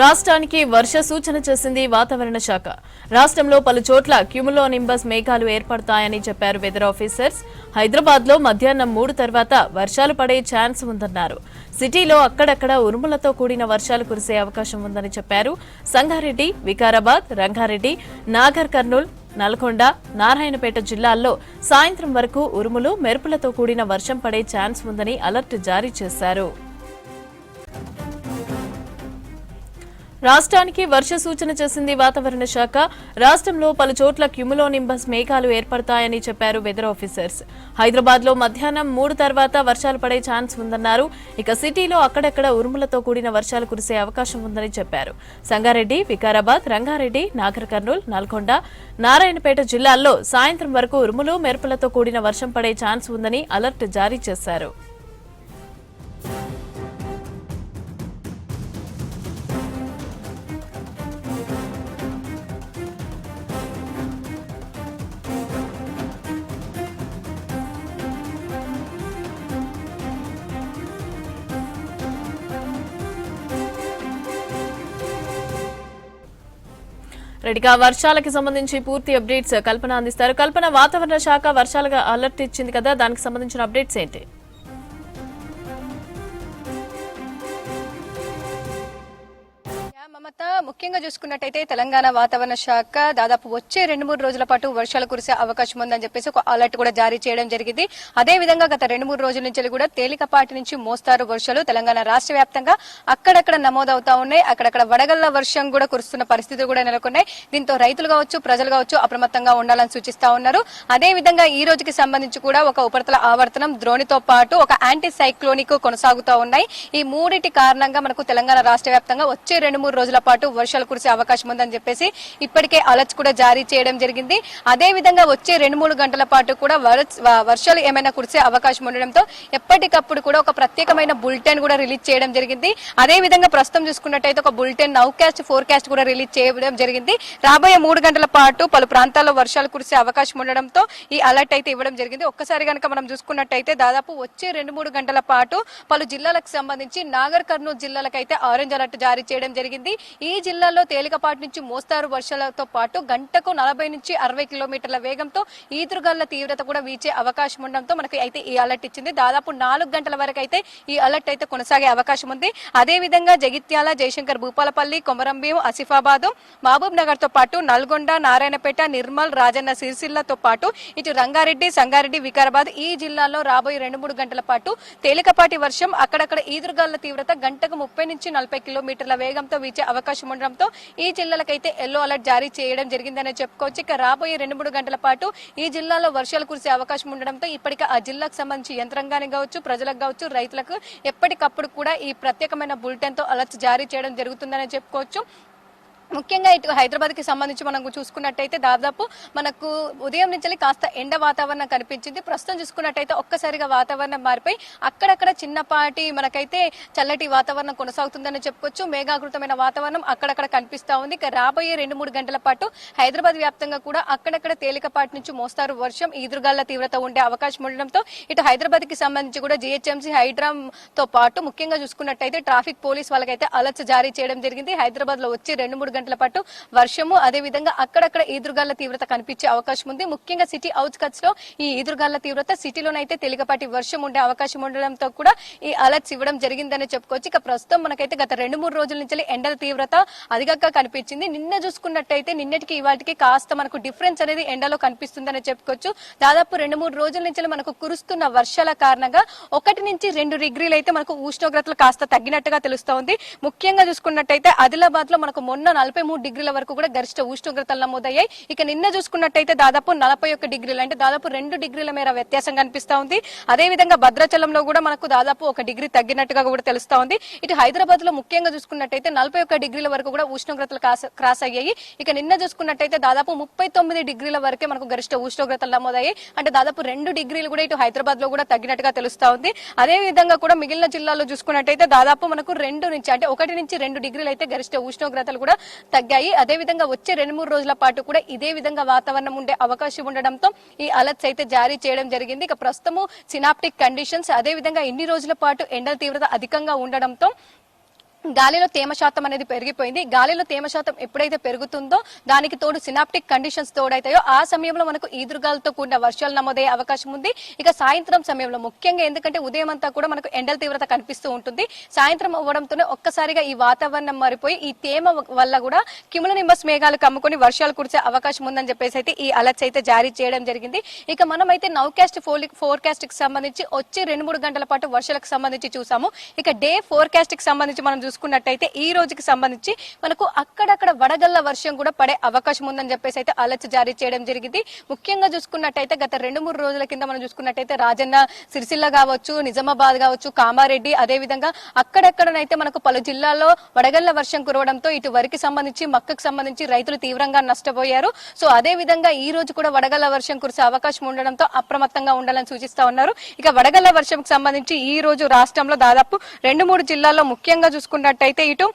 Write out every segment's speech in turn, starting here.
రాష్ట్రానికి వర్ష సూచన చేసింది వాతావరణ శాఖ. రాష్ట్రంలో పలు చోట్ల క్యూములోనింబస్ మేఘాలు ఏర్పడతాయని చెప్పారు వెదర్ ఆఫీసర్స్. హైదరాబాద్ లో మధ్యాహ్నం 3 తర్వాత వర్షాలు పడే ఛాన్స్ ఉందన్నారు. సిటీలో అక్కడక్కడ ఉరుములతో కూడిన వర్షాలు కురిసే అవకాశం ఉందని చెప్పారు. సంగారెడ్డి, వికారాబాద్, రంగారెడ్డి, నాగర్ కర్నూల్, నల్గొండ, నారాయణపేట జిల్లాల్లో సాయంత్రం వరకు ఉరుములు, మెరుపులతో కూడిన వర్షం పడే ఛాన్స్ ఉందని అలర్ట్ జారీ చేశారు. రాష్ట్రానికి వర్ష సూచన చేసింది వాతావరణ శాఖ. రాష్ట్రంలో పలు చోట్ల క్యూములోనింబస్ మేఘాలు ఏర్పడతాయని చెప్పారు వెదర్ ఆఫీసర్స్. హైదరాబాద్ లో మధ్యాహ్నం 3 తర్వాత వర్షాలు పడే ఛాన్స్ ఉందన్నారు. ఇక సిటీలో అక్కడక్కడ ఉరుములతో కూడిన వర్షాలు కురిసే అవకాశం ఉందని చెప్పారు. సంగారెడ్డి, వికారాబాద్, రంగారెడ్డి, నాగర్ కర్నూల్, నల్గొండ, నారాయణపేట జిల్లాల్లో సాయంత్రం వరకు ఉరుములు, మెరుపులతో కూడిన వర్షం పడే ఛాన్స్ ఉందని అలర్ట్ జారీ చేశారు. రెడ్డిగా వర్షాలకి సంబంధించి పూర్తి అప్డేట్స్ కల్పన అందిస్తారు. కల్పన, వాతావరణ శాఖ వర్షాలుగా అలర్ట్ ఇచ్చింది కదా, దానికి సంబంధించిన అప్డేట్స్ ఏంటి? మమత, ముఖ్యంగా చూసుకున్నట్టయితే తెలంగాణ వాతావరణ శాఖ దాదాపు వచ్చే 2-3 రోజుల పాటు వర్షాలు కురిసే అవకాశం ఉందని చెప్పేసి ఒక అలర్ట్ కూడా జారీ చేయడం జరిగింది. అదే విధంగా గత 2-3 రోజుల నుంచి కూడా తేలికపాటి నుంచి మోస్తారు వర్షాలు తెలంగాణ రాష్ట్ర వ్యాప్తంగా అక్కడక్కడ నమోదవుతా ఉన్నాయి. అక్కడక్కడ వడగళ్ల వర్షం కూడా కురుస్తున్న పరిస్థితులు కూడా నెలకొన్నాయి. దీంతో రైతులు కావచ్చు, ప్రజలు కావచ్చు అప్రమత్తంగా ఉండాలని సూచిస్తా ఉన్నారు. అదే విధంగా ఈ రోజుకి సంబంధించి కూడా ఒక ఉపరితల ఆవర్తనం, ద్రోణితో పాటు ఒక యాంటీ సైక్లోనిక్ కొనసాగుతూ ఉన్నాయి. ఈ మూడిటి కారణంగా మనకు తెలంగాణ రాష్ట్ర వ్యాప్తంగా వచ్చే 2-3 రోజుల పాటు వర్షాలు కురిసే అవకాశం ఉందని చెప్పేసి ఇప్పటికే అలర్ట్స్ కూడా జారీ చేయడం జరిగింది. అదే విధంగా వచ్చే 2-3 గంటల పాటు కూడా వర్షాలు ఏమైనా కురిసే అవకాశం ఉండడంతో ఎప్పటికప్పుడు కూడా ఒక ప్రత్యేకమైన బులెటిన్ కూడా రిలీజ్ చేయడం జరిగింది. అదే విధంగా ప్రస్తుతం చూసుకున్నట్టయితే ఒక బులెటిన్ నౌకాస్ట్ ఫోర్కాస్ట్ కూడా రిలీజ్ చేయడం జరిగింది. రాబోయే 3 గంటల పాటు పలు ప్రాంతాల్లో వర్షాలు కురిసే అవకాశం ఉండడంతో ఈ అలర్ట్ అయితే ఇవ్వడం జరిగింది. ఒక్కసారి కనుక మనం చూసుకున్నట్టయితే దాదాపు వచ్చే 2-3 గంటల పాటు పలు జిల్లాలకు సంబంధించి నాగర్ కర్నూలు జిల్లాలకైతే ఆరెంజ్ అలర్ట్ జారీ చేయడం జరిగింది. ఈ జిల్లాలో తేలికపాటి నుంచి మోస్తారు వర్షాలతో పాటు గంటకు 40 నుంచి 60 కిలోమీటర్ల వేగంతో ఈదురుగాలుల తీవ్రత కూడా వీచే అవకాశం ఉండడంతో మనకి అయితే ఈ అలర్ట్ ఇచ్చింది. దాదాపు 4 గంటల వరకు అయితే ఈ అలర్ట్ అయితే కొనసాగే అవకాశం ఉంది. అదే విధంగా జగిత్యాల, జయశంకర్ భూపాలపల్లి, కొమరంభీం, ఆసిఫాబాద్, మహబూబ్ నగర్ తో పాటు నల్గొండ, నారాయణపేట, నిర్మల్, రాజన్న సిరిసిల్లతో పాటు ఇటు రంగారెడ్డి, సంగారెడ్డి, వికారాబాద్ ఈ జిల్లాల్లో రాబోయే 2-3 గంటల పాటు తేలికపాటి వర్షం, అక్కడక్కడ ఈదురుగాలుల తీవ్రత గంటకు 30 నుంచి 40 కిలోమీటర్ల వేగంతో వీచే అవకాశం ఉండడంతో ఈ జిల్లాలకైతే ఎల్లో అలర్ట్ జారీ చేయడం జరిగిందని చెప్పుకోవచ్చు. ఇక రాబోయే 2-3 గంటల పాటు ఈ జిల్లాలో వర్షాలు కురిసే అవకాశం ఉండడంతో ఇప్పటికే ఆ జిల్లాకు సంబంధించి యంత్రాంగానికి కావచ్చు, ప్రజలకు కావచ్చు, రైతులకు ఎప్పటికప్పుడు కూడా ఈ ప్రత్యేకమైన బులెటిన్ తో అలర్ట్ జారీ చేయడం జరుగుతుందని చెప్పుకోవచ్చు. ముఖ్యంగా ఇటు హైదరాబాద్ కి సంబంధించి మనం చూసుకున్నట్టయితే దాదాపు మనకు ఉదయం నుంచి కాస్త ఎండ వాతావరణం కనిపించింది. ప్రస్తుతం చూసుకున్నట్టయితే ఒక్కసారిగా వాతావరణం మారిపోయి అక్కడక్కడ చిన్నపాటి మనకైతే చల్లటి వాతావరణం కొనసాగుతుందని చెప్పుకోవచ్చు. మేఘాకృతమైన వాతావరణం అక్కడక్కడ కనిపిస్తా ఉంది. ఇక రాబోయే 2-3 గంటల పాటు హైదరాబాద్ వ్యాప్తంగా కూడా అక్కడక్కడ తేలికపాటి నుంచి మోస్తారు వర్షం, ఈదురుగాలుల తీవ్రత ఉండే అవకాశం ఉండడంతో ఇటు హైదరాబాద్ కి సంబంధించి కూడా జీహెచ్ఎంసీ, హైడ్రామ్ తో పాటు ముఖ్యంగా చూసుకున్నట్టయితే ట్రాఫిక్ పోలీస్ వాళ్ళకైతే అలర్ట్స్ జారీ చేయడం జరిగింది. హైదరాబాద్ లో వచ్చి 2-3 గంటల పాటు వర్షము, అదే విధంగా అక్కడక్కడ ఈదురుగాలుల తీవ్రత కనిపించే అవకాశం ఉంది. ముఖ్యంగా సిటీ అవుట్స్కట్స్ లో ఈ ఈదురుగాలుల తీవ్రత, సిటీలోనైతే తేలికపాటి వర్షం ఉండే అవకాశం ఉండడంతో కూడా ఈ అలర్ట్స్ ఇవ్వడం జరిగిందని చెప్పుకోవచ్చు. ఇక ప్రస్తుతం మనకైతే గత 2-3 రోజుల నుంచి ఎండల తీవ్రత అధికంగా కనిపించింది. నిన్న చూసుకున్నట్టయితే నిన్నటికి ఇవాటికి కాస్త మనకు డిఫరెన్స్ అనేది ఎండలో కనిపిస్తుందని చెప్పుకోవచ్చు. దాదాపు 2-3 రోజుల నుంచి మనకు కురుస్తున్న వర్షాల కారణంగా 1 నుంచి 2 డిగ్రీలు అయితే మనకు ఉష్ణోగ్రతలు కాస్త తగ్గినట్టుగా తెలుస్తా ఉంది. ముఖ్యంగా చూసుకున్నట్టయితే ఆదిలాబాద్ లో మనకు మొన్న 43 డిగ్రీల వరకు కూడా గరిష్ట ఉష్ణోగ్రతలు నమోదయ్యాయి. ఇక నిన్న చూసుకున్నట్టయితే దాదాపు 41 డిగ్రీలు, అంటే దాదాపు 2 డిగ్రీల మేర వ్యత్యాసం కనిపిస్తా ఉంది. అదే విధంగా భద్రాచలంలో కూడా మనకు దాదాపు 1 డిగ్రీ తగ్గినట్టుగా కూడా తెలుస్తా ఉంది. ఇటు హైదరాబాద్ లో ముఖ్యంగా చూసుకున్నట్టయితే 41 డిగ్రీల వరకు కూడా ఉష్ణోగ్రతలు క్రాస్ అయ్యాయి. ఇక నిన్న చూసుకున్నట్టయితే దాదాపు 39 డిగ్రీల వరకే మనకు గరిష్ట ఉష్ణోగ్రతలు నమోదయ్యాయి. అంటే దాదాపు 2 డిగ్రీలు కూడా ఇటు హైదరాబాద్ లో కూడా తగ్గినట్టుగా తెలుస్తా ఉంది. అదే విధంగా కూడా మిగిలిన జిల్లాల్లో చూసుకున్నట్టయితే దాదాపు మనకు 2 నుంచి అంటే 1 నుంచి 2 డిగ్రీలు అయితే గరిష్ట ఉష్ణోగ్రతలు కూడా తగ్గాయి. అదే విధంగా వచ్చే 2-3 రోజుల పాటు కూడా ఇదే విధంగా వాతావరణం ఉండే అవకాశం ఉండడంతో ఈ అలర్ట్స్ అయితే జారీ చేయడం జరిగింది. ఇక ప్రస్తుతము సినాప్టిక్ కండిషన్స్, అదే విధంగా ఇన్ని రోజుల పాటు ఎండల తీవ్రత అధికంగా ఉండడంతో గాలిలో తేమ శాతం అనేది పెరిగిపోయింది. గాలిలో తేమ శాతం ఎప్పుడైతే పెరుగుతుందో దానికి తోడు సినాప్టిక్ కండిషన్స్ తోడైతాయో ఆ సమయంలో మనకు ఈదురుగాలతో కూడిన వర్షాలు నమోదయ్యే అవకాశం ఉంది. ఇక సాయంత్రం సమయంలో ముఖ్యంగా ఎందుకంటే ఉదయం అంతా కూడా మనకు ఎండల తీవ్రత కనిపిస్తూ ఉంటుంది. సాయంత్రం అవ్వడంతోనే ఒక్కసారిగా ఈ వాతావరణం మారిపోయి ఈ తేమ వల్ల కూడా క్యూములోనింబస్ మేఘాలు కమ్ముకొని వర్షాలు కురిసే అవకాశం ఉందని చెప్పేసి అయితే ఈ అలర్ట్స్ అయితే జారీ చేయడం జరిగింది. ఇక మనం అయితే నౌకాస్ట్ ఫోర్కాస్ట్ కి సంబంధించి వచ్చే 2-3 గంటల పాటు వర్షాలకు సంబంధించి చూసాము. ఇక డే ఫోర్కాస్ట్ కి సంబంధించి మనం చూసుకున్నట్టయితే ఈ రోజుకి సంబంధించి మనకు అక్కడక్కడ వడగళ్ల వర్షం కూడా పడే అవకాశం ఉందని చెప్పేసి అయితే అలర్ట్ జారీ చేయడం జరిగింది. ముఖ్యంగా చూసుకున్నట్టయితే గత 2-3 రోజుల కింద మనం చూసుకున్నట్టయితే రాజన్న సిరిసిల్ల కావచ్చు, నిజామాబాద్ కావచ్చు, కామారెడ్డి, అదే విధంగా అక్కడక్కడనైతే మనకు పలు జిల్లాల్లో వడగళ్ల వర్షం కురవడంతో ఇటు వరికి సంబంధించి మక్కకు సంబంధించి రైతులు తీవ్రంగా నష్టపోయారు. సో అదే విధంగా ఈ రోజు కూడా వడగళ్ల వర్షం కురిసే అవకాశం ఉండడంతో అప్రమత్తంగా ఉండాలని సూచిస్తా ఉన్నారు. ఇక వడగళ్ల వర్షంకు సంబంధించి ఈ రోజు రాష్ట్రంలో దాదాపు 2-3 జిల్లాల్లో ముఖ్యంగా చూసుకున్నట్టయితే ఇటు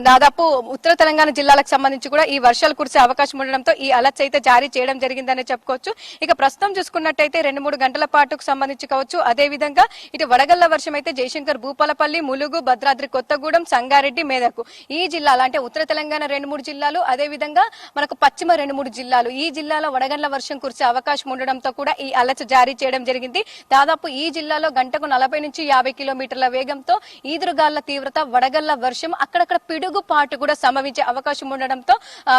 దాదాపు ఉత్తర తెలంగాణ జిల్లాలకు సంబంధించి కూడా ఈ వర్షాలు కురిసే అవకాశం ఉండడంతో ఈ అలర్ట్స్ అయితే జారీ చేయడం జరిగిందని చెప్పుకోవచ్చు. ఇక ప్రస్తుతం చూసుకున్నట్టయితే 2-3 గంటల పాటుకు సంబంధించి కావచ్చు, అదే విధంగా ఇటు వడగళ్ల వర్షం అయితే జయశంకర్, భూపాలపల్లి, ములుగు, భద్రాద్రి కొత్తగూడెం, సంగారెడ్డి, మెదక్ ఈ జిల్లాలు అంటే ఉత్తర తెలంగాణ 2-3 జిల్లాలు, అదే విధంగా మనకు పశ్చిమ 2-3 జిల్లాలు ఈ జిల్లాలో వడగళ్ల వర్షం కురిసే అవకాశం ఉండడంతో కూడా ఈ అలర్ట్స్ జారీ చేయడం జరిగింది. దాదాపు ఈ జిల్లాలో గంటకు 40 నుంచి 50 కిలోమీటర్ల వేగంతో ఈదురుగాళ్ల తీవ్రత, వడగళ్ల వర్షం, అక్కడక్కడ పిడుగుపాటు కూడా సంభవించే అవకాశం ఉండడంతో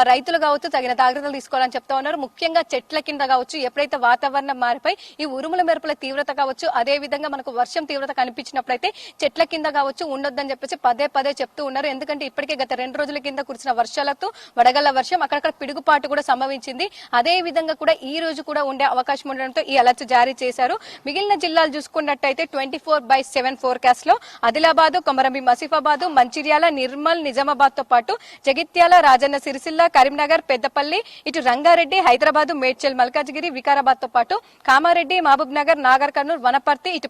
రైతులు కావచ్చు తగిన జాగ్రత్తలు తీసుకోవాలని చెప్తా ఉన్నారు. ముఖ్యంగా చెట్ల కింద కావచ్చు, ఎప్పుడైతే వాతావరణం మారిపోయి ఈ ఉరుముల మెరుపుల తీవ్రత కావచ్చు, అదే విధంగా మనకు వర్షం తీవ్రత కనిపించినప్పుడైతే చెట్ల కింద కావచ్చు ఉండొద్దని చెప్పేసి పదే చెప్తూ ఉన్నారు. ఎందుకంటే ఇప్పటికే గత 2 రోజుల కింద కురిసిన వర్షాలతో వడగళ్ల వర్షం, అక్కడక్కడ పిడుగుపాటు కూడా సంభవించింది. అదే విధంగా కూడా ఈ రోజు కూడా ఉండే అవకాశం ఉండడంతో ఈ అలర్ట్ జారీ చేశారు. మిగిలిన జిల్లాలు చూసుకున్నట్టయితే 24/7 ఫోర్కాస్ట్ లో ఆదిలాబాద్, కొమరంభీం, ఆసిఫాబాద్, మంచిర్యాల, నిర్మల్, నిజామాబాద్ తో పాటు జగిత్యాల, రాజన్న సిరిసిల్ల, కరీంనగర్, పెద్దపల్లి, ఇటు రంగారెడ్డి, హైదరాబాద్, మేడ్చల్, మల్కాజ్గిరి, వికారాబాద్ తో పాటు కామారెడ్డి, మహబూబ్ నగర్, నాగర్ కర్నూల్, వనపర్తి, ఇటు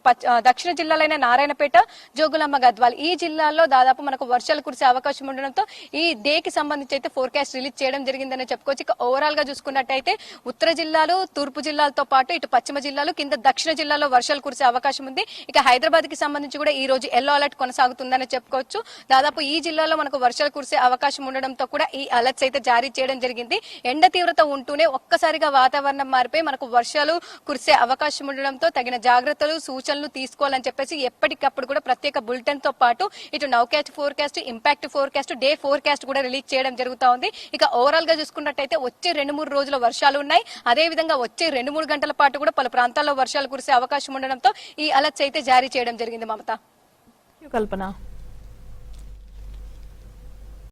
దక్షిణ జిల్లాలైన నారాయణపేట, జోగులాంబ, గద్వాల్ ఈ జిల్లాల్లో దాదాపు మనకు వర్షాలు కురిసే అవకాశం ఉండడంతో ఈ డే కి సంబంధించి అయితే ఫోర్కాస్ట్ రిలీజ్ చేయడం జరిగిందని చెప్పుకోవచ్చు. ఇక ఓవరాల్ గా చూసుకున్నట్టయితే ఉత్తర జిల్లాలు, తూర్పు జిల్లాలతో పాటు ఇటు పశ్చిమ జిల్లాలు, కింద దక్షిణ జిల్లాలో వర్షాలు కురిసే అవకాశం ఉంది. ఇక హైదరాబాద్ కి సంబంధించి కూడా ఈ రోజు ఎల్లో అలర్ట్ కొనసాగుతుందని చెప్పుకోవచ్చు. దాదాపు ఈ జిల్లాలో మనకు వర్షాలు కురిసే అవకాశం ఉండడంతో కూడా ఈ అలర్ట్స్ అయితే జారీ చేయడం జరిగింది. ఎండ తీవ్రత ఉంటూనే ఒక్కసారిగా వాతావరణం మారిపోయి మనకు వర్షాలు కురిసే అవకాశం ఉండడంతో తగిన జాగ్రత్తలు, సూచనలు తీసుకోవాలని చెప్పేసి ఎప్పటికప్పుడు కూడా ప్రత్యేక బులెటిన్ తో పాటు ఇటు nowcast forecast, impact forecast, day forecast కూడా రిలీజ్ చేయడం జరుగుతా ఉంది. ఇక ఓవరాల్ గా చూసుకున్నట్టయితే వచ్చే 2-3 రోజుల వర్షాలు ఉన్నాయి. అదే విధంగా వచ్చే 2-3 గంటల పాటు కూడా పలు ప్రాంతాల్లో వర్షాలు కురిసే అవకాశం ఉండడంతో ఈ అలర్ట్స్ అయితే జారీ చేయడం జరిగింది. మమత, కల్పన.